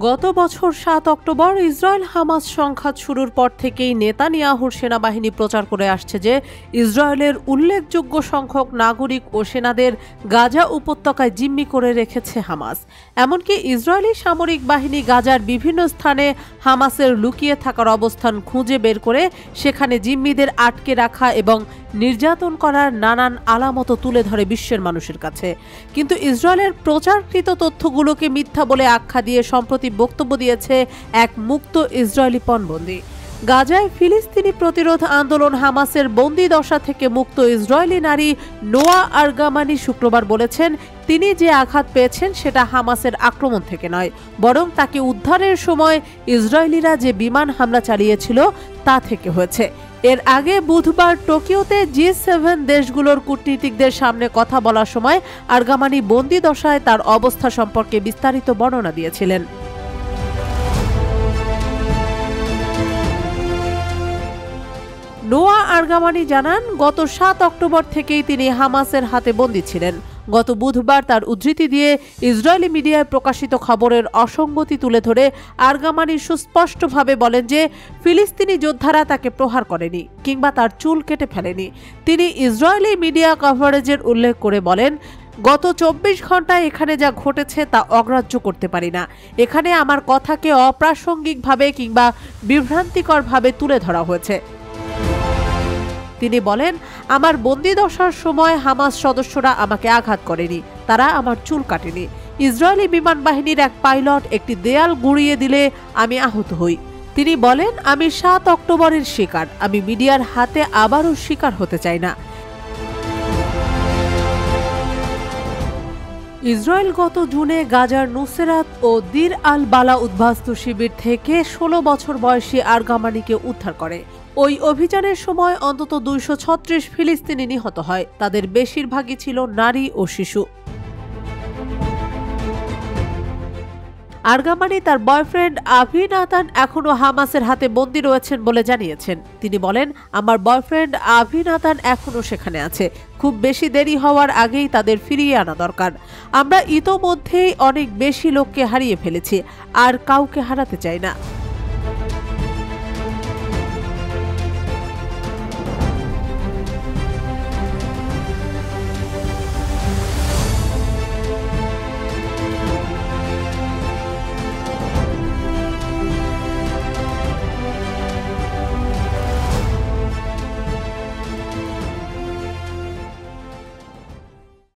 গত বছর ৭ October Israel Hamas সংঘাত শুরুর পর থেকেই নেতানিয়াহুর সেনাবাহিনী প্রচার করে আসছে যে ইসরায়েলের উল্লেখযোগ্য সংখ্যক নাগরিক ও সেনাদের গাজা উপত্যকায় জিম্মি করে রেখেছে হামাস। এমনকি ইসরায়েলি সামরিক বাহিনী গাজার বিভিন্ন স্থানে হামাসের লুকিয়ে থাকার অবস্থান খুঁজে বের করে সেখানে জিম্মিদের আটকে রাখা এবং নির্যাতন করার নানান আলামত তুলে ধরে বিশ্বের মানুষের কাছে। কিন্তু ইসরায়েলের প্রচারকৃত তথ্যগুলোকে মিথ্যা বলে আখ্যা দিয়ে সম্প্রতি বক্তব্য দিয়েছে এক মুক্ত ইসরায়েলি পণবন্দী। গাজায় ফিলিস্তিনি প্রতিরোধ আন্দোলন হামাসের বন্দী দশা থেকে মুক্ত ইসরায়েলি নারী নোয়া আরগামানি শুক্রবার বলেছেন, তিনি যে আঘাত পেয়েছেন সেটা হামাসের আক্রমণ থেকে নয়, বরং তাকে উদ্ধারের সময় ইসরায়েলিরা যে বিমান হামলা চালিয়েছিল তা থেকে হয়েছে। এর আগে বুধবার টোকিওতে G7 দেশগুলোর কূটনীতিকদের সামনে কথা বলার সময় আরগামানি বন্দী দশায় তার অবস্থা সম্পর্কে বিস্তারিত বর্ণনা দিয়েছিলেন। নোয়া আরগামানি জানান, গত ৭ অক্টোবর থেকেই তিনি হামাসের হাতে বন্দী ছিলেন। গত বুধবার তার উদ্ধৃতি দিয়ে ইসরায়েলি মিডিয়ায় প্রকাশিত খবরের অসঙ্গতি তুলে ধরে আরগামানি সুস্পষ্টভাবে বলেন যে ফিলিস্তিনি যোদ্ধারা তাকে প্রহার করেনি কিংবা তার চুল কেটে ফেলেনি। তিনি ইসরায়েলি মিডিয়া কভারেজের উল্লেখ করে বলেন, গত ২৪ ঘন্টায় এখানে যা ঘটেছে তা অগ্রাহ্য করতে পারি না। এখানে আমার কথাকে অপ্রাসঙ্গিকভাবে কিংবা বিভ্রান্তিকরভাবে তুলে ধরা হয়েছে। তিনি বলেন, আমার বন্দী দশার সময় হামাস সদস্যরা আমাকে আঘাত করেনি, তারা আমার চুল কাটেনি। ইসরায়েলি বিমান বাহিনীর এক পাইলট একটি দেয়াল গুঁড়িয়ে দিলে আমি আহত হই। তিনি বলেন, আমি ৭ অক্টোবরের শিকার, আমি মিডিয়ার হাতে আবারও শিকার হতে চাই না। ইসরায়েল গত জুনে গাজার নুসেরাত ও দির আল বালা উদ্বাস্তু শিবির থেকে ১৬ বছর বয়সী আরগামানিকে উদ্ধার করে। ওই অভিযানের সময় অন্তত ২৩৬ ফিলিস্তিনি নিহত হয়, তাদের বেশিরভাগই ছিল নারী ও শিশু। আরগামানি তার বয়ফ্রেন্ড আভি নাতান এখনও হামাসের হাতে বন্দী রয়েছেন বলে জানিয়েছেন। তিনি বলেন, আমার বয়ফ্রেন্ড আভি নাতান এখনও সেখানে আছে, খুব বেশি দেরি হওয়ার আগেই তাদের ফিরিয়ে আনা দরকার। আমরা ইতোমধ্যেই অনেক বেশি লোককে হারিয়ে ফেলেছি, আর কাউকে হারাতে চাই না।